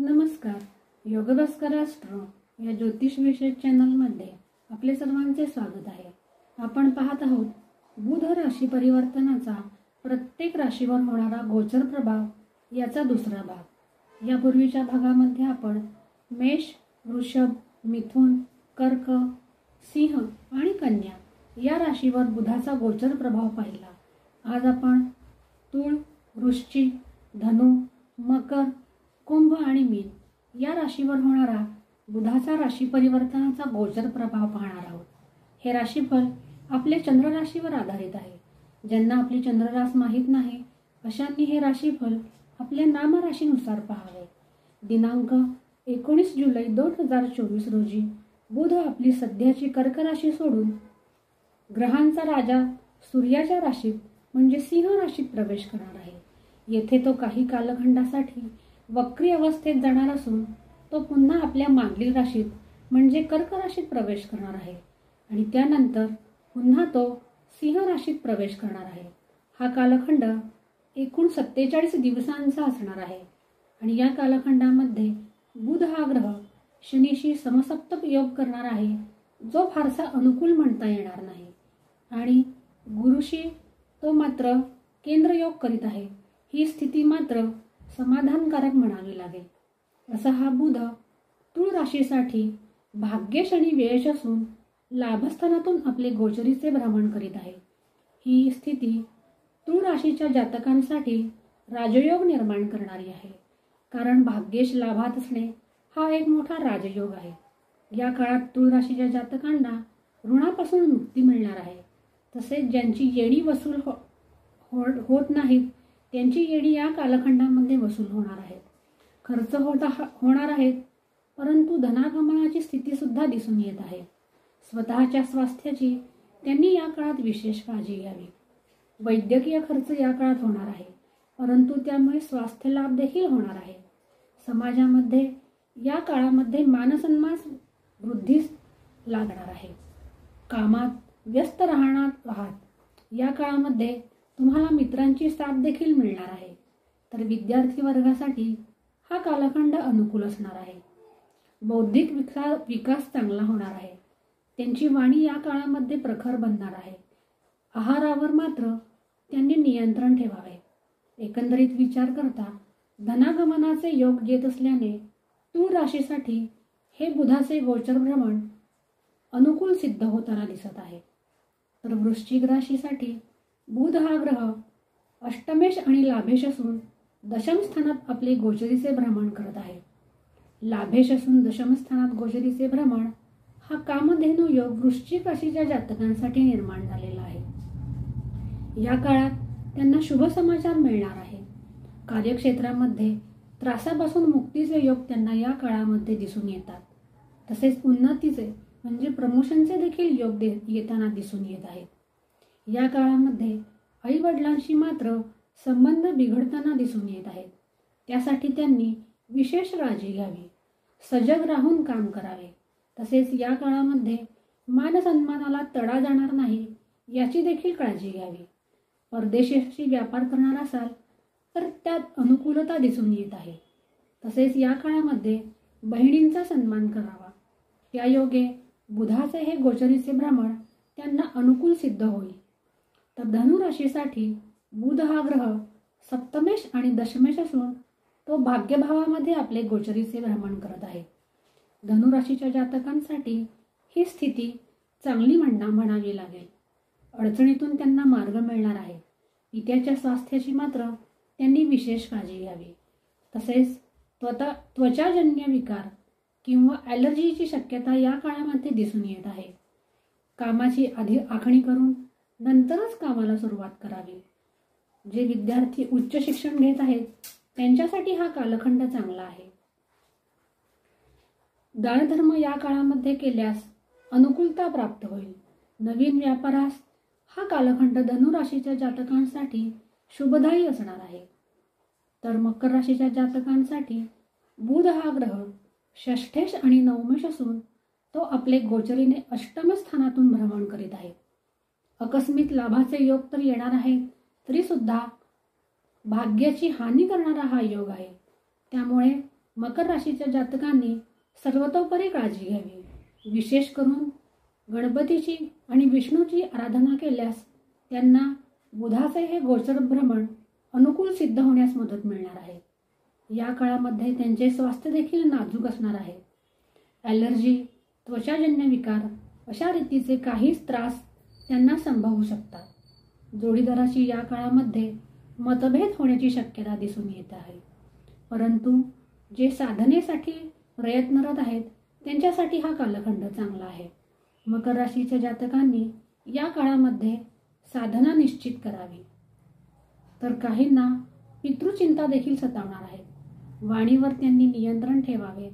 नमस्कार. योगभास्कराष्ट्रो या ज्योतिष विषयक चॅनलमध्ये आपले सर्वांचे स्वागत आहे. आपण पाहत आहोत बुध राशी परिवर्तनाचा प्रत्येक राशीवर होणारा गोचर प्रभाव याचा दुसरा भाग. यापूर्वीच्या भागामध्ये आपण मेष, वृषभ, मिथुन, कर्क, सिंह आणि कन्या या राशीवर बुधाचा गोचर प्रभाव पाहिला. आज आपण तुळ, वृश्चिक, धनु, मकर, कुंभ आणि मीन या राशीवर होणारा बुधाचा राशी परिवर्तनाचा गोचर प्रभाव पाहणार आहोत. हे राशीफल आपल्या चंद्र राशीवर आधारित आहे. ज्यांना आपली चंद्ररास माहीत नाही अशांनी हे राशीफल आपल्या नामराशीनुसार पाहावे. दिनांक 19 जुलै 2024 रोजी बुध आपली सध्याची कर्क राशी सोडून ग्रहांचा राजा सूर्याच्या राशीत म्हणजे सिंह राशीत प्रवेश करणार आहे. येथे तो काही कालखंडासाठी वक्री अवस्थेत जाणार असून तो पुन्हा आपल्या मागील राशीत म्हणजे कर्क राशीत प्रवेश करणार आहे आणि त्यानंतर पुन्हा तो सिंह राशीत प्रवेश करणार आहे. हा कालखंड एकूण 47 दिवसांचा असणार आहे आणि या कालखंडामध्ये बुध हा ग्रह शनीशी समसप्तक योग करणार आहे, जो फारसा अनुकूल म्हणता येणार नाही, आणि गुरुशी तो मात्र केंद्र योग करीत आहे. ही स्थिती मात्र समाधानकारक म्हणावी लागेल. असा हा बुध तुळ राशीसाठी भाग्येश आणि व्ययश असून लाभस्थानातून आपले गोचरीचे भ्रमण करीत आहे. ही स्थिती तुळ राशीच्या जातकांसाठी राजयोग निर्माण करणारी आहे, कारण भाग्येश लाभात असणे हा एक मोठा राजयोग आहे. या काळात तुळ राशीच्या जातकांना ऋणापासून मुक्ती मिळणार आहे. तसेच ज्यांची येणी वसूल होत नाहीत त्यांची येणी या कालखंडामध्ये वसूल होणार आहेत. खर्च होणार आहेत, परंतु धनागमनाची स्थिती सुद्धा दिसून येत आहे. स्वतःच्या स्वास्थ्याची त्यांनी या काळात विशेष काळजी घ्यावी. वैद्यकीय खर्च या काळात होणार आहे, परंतु त्यामुळे स्वास्थ्य लाभ देखील होणार आहे. समाजामध्ये या काळामध्ये मानसन्मान वृद्धीस लागणार आहे. कामात व्यस्त राहत या काळामध्ये तुम्हाला मित्रांची साथ देखील मिळणार आहे. तर विद्यार्थी वर्गासाठी हा कालखंड अनुकूल असणार आहे. बौद्धिक विकास चांगला होणार आहे. त्यांची वाणी या काळामध्ये प्रखर बनणार आहे. आहारावर मात्र त्यांनी नियंत्रण ठेवावे. एकंदरीत विचार करता धनागमनाचे योग येत असल्याने तुळ राशीसाठी हे बुधाचे गोचर भ्रमण अनुकूल सिद्ध होताना दिसत आहे. तर वृश्चिक राशीसाठी बुध हा ग्रह अष्टमेश आणि लाभेश असून दशम स्थानात आपले गोचरीचे भ्रमण करत आहे. लाभेश असून दशम स्थानात गोचरीचे भ्रमण हा कामधेनू योग वृश्चिक राशीच्या जातकांसाठी निर्माण झालेला आहे. या काळात त्यांना शुभ समाचार मिळणार आहे. कार्यक्षेत्रामध्ये त्रासापासून मुक्तीचे योग त्यांना या काळामध्ये दिसून येतात. तसेच उन्नतीचे म्हणजे प्रमोशनचे देखील योग येताना दिसून येत आहेत. या काळामध्ये आई वडिलांशी मात्र संबंध बिघडताना दिसून येत आहेत. त्यासाठी त्यांनी विशेष काळजी घ्यावी. सजग राहून काम करावे. तसेच या काळामध्ये मानसन्मानाला तडा जाणार नाही याची देखील काळजी घ्यावी. परदेशाशी व्यापार करणार असाल तर त्यात अनुकूलता दिसून येत आहे. तसेच या काळामध्ये बहिणींचा सन्मान करावा. त्यायोगे बुधाचे हे गोचरीचे भ्रमण त्यांना अनुकूल सिद्ध होईल. तर धनु राशीसाठी बुध हा ग्रह सप्तमेश आणि दशमेश असून तो भाग्यभावामध्ये आपले गोचरीचे भ्रमण करत आहे. धनु राशीच्या जातकांसाठी ही स्थिती चांगली म्हणावी लागेल. अडचणीतून त्यांना मार्ग मिळणार आहे. पित्याच्या स्वास्थ्याची मात्र त्यांनी विशेष काळजी घ्यावी. तसेच त्वचाजन्य विकार किंवा ॲलर्जीची शक्यता या काळामध्ये दिसून येत आहे. कामाची आधी आखणी करून नंतरच कामाला सुरुवात करावी. जे विद्यार्थी उच्च शिक्षण घेत आहेत त्यांच्यासाठी हा कालखंड चांगला आहे. दानधर्म या काळामध्ये केल्यास अनुकूलता प्राप्त होईल. नवीन व्यापारास हा कालखंड धनु राशीच्या जातकांसाठी शुभदायी असणार आहे. तर मकर राशीच्या जातकांसाठी बुध हा ग्रह षष्ठेश आणि नवमेश असून तो आपले गोचरीने अष्टम स्थानातून भ्रमण करीत आहे. आकस्मिक लाभाचे योग तर येणार आहेत, तरी सुद्धा भाग्याची हानी करणारा हा योग आहे. त्यामुळे मकर राशीच्या जातकांनी सर्वतोपरी काळजी घ्यावी। विशेष करून गणपतीची आणि विष्णूची आराधना केल्यास त्यांना बुधाचे हे गोचर भ्रमण अनुकूल सिद्ध होण्यास मदत मिळणार आहे। या काळामध्ये त्यांचे स्वास्थ्य देखील नाजूक असणार आहे। ॲलर्जी, त्वचाजन्य विकार अशा रीतीचे काहीच त्रास त्यांना संभवू शकतात। जोडीदाराशी या काळामध्ये मतभेद होण्याची शक्यता दिसून येत आहे, परंतु जे साधनेसाठी प्रयत्नरत आहेत त्यांच्यासाठी हा कालखंड चांगला आहे। मकर राशीच्या जातकांनी या काळामध्ये साधना निश्चित करावी। तर काहींना पितृचिंता देखील सतावणार आहे। वाणीवर त्यांनी नियंत्रण ठेवावे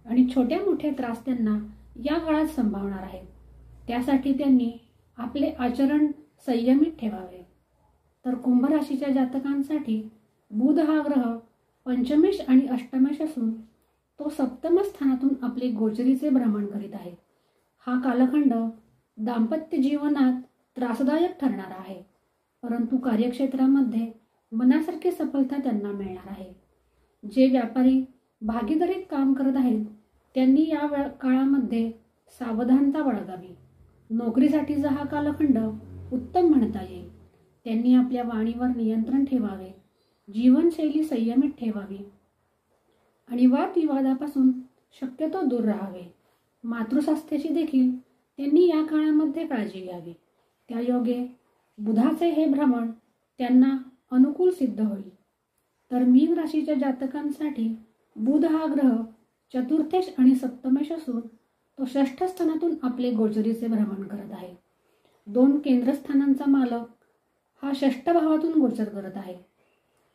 आणि छोटे मोठे त्रास त्यांना या काळात संभवणार आहेत, त्यासाठी त्यांनी आपले आचरण संयमित ठेवावे। तर कुंभ राशीच्या जातकांसाठी बुध हा ग्रह पंचमेश आणि अष्टमेश असून तो सप्तम स्थानातून आपले गोचरीचे भ्रमण करीत आहे। हा कालखंड दाम्पत्य जीवनात त्रासदायक ठरणार आहे, परंतु कार्यक्षेत्रामध्ये मनासारखी सफलता त्यांना मिळणार आहे। जे व्यापारी भागीदारीत काम करत आहेत त्यांनी या काळामध्ये सावधानता बाळगावी। नोकरीसाठीचा हा कालखंड उत्तम म्हणता येईल। त्यांनी आपल्या वाणीवर नियंत्रण ठेवावे, जीवनशैली संयमित ठेवावी आणि वादविवादापासून शक्यतो दूर राहावे। मातृस्वास्थ्याची देखील त्यांनी या काळामध्ये काळजी घ्यावी। त्यायोगे बुधाचे हे भ्रमण त्यांना अनुकूल सिद्ध होईल। तर मीन राशीच्या जातकांसाठी बुध हा ग्रह चतुर्थेश आणि सप्तमेश असून तो षष्ठ स्थानातून आपले गोचरीचे भ्रमण करत आहे। 2 केंद्रस्थानांचा मालक हा षष्ठ भावातून गोचर करत आहे,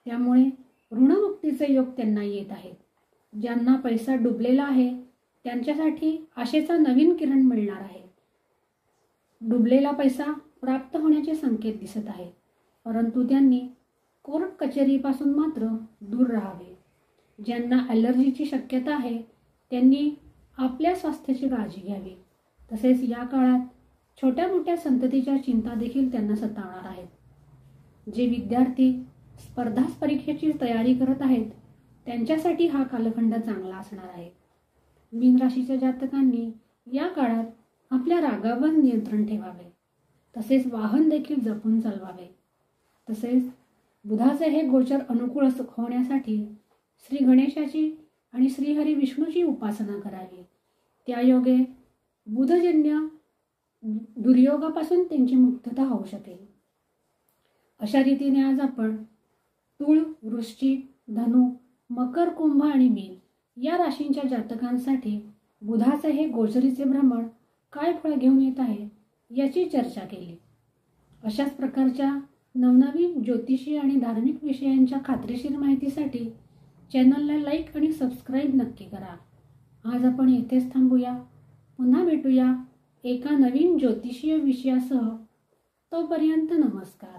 त्यामुळे ऋणमुक्तीचे योग त्यांना येत आहेत। ज्यांना पैसा डुबलेला आहे त्यांच्यासाठी आशेचा नवीन किरण मिळणार आहे। डुबलेला पैसा प्राप्त होण्याचे संकेत दिसत आहेत, परंतु त्यांनी कोर्ट कचेरीपासून मात्र दूर राहावे। ज्यांना ॲलर्जीची शक्यता आहे त्यांनी आपल्या स्वास्थ्याची काळजी घ्यावी। तसेच या काळात छोट्या मोठ्या संततीच्या चिंता देखील त्यांना सतावणार आहेत। जे विद्यार्थी स्पर्धा परीक्षेची तयारी करत आहेत त्यांच्यासाठी हा कालखंड चांगला असणार आहे। मीन राशीच्या जातकांनी या काळात आपल्या रागावर नियंत्रण ठेवावे, तसेच वाहन देखील जपून चालवावे। तसेच बुधाचे हे गोचर अनुकूल होण्यासाठी श्री गणेशाची आणि श्रीहरी विष्णूची उपासना करावी। त्यायोगे बुधजन्य दुर्योगापासून त्यांची मुक्तता होऊ शकेल। अशा रीतीने आज आपण तुळ, वृश्चिक, धनु, मकर, कुंभ आणि मीन या राशींच्या जातकांसाठी बुधाचे हे गोचरीचे भ्रमण काय फळ घेऊन येत आहे याची चर्चा केली। अशाच प्रकारच्या नवनवीन ज्योतिषी आणि धार्मिक विषयांच्या खात्रीशीर माहितीसाठी चॅनलला लाईक आणि सबस्क्राईब नक्की करा। आज आपण येथेच थांबूया, पुन्हा भेटूया एका नवीन ज्योतिषीय विषयासह। तोपर्यंत नमस्कार।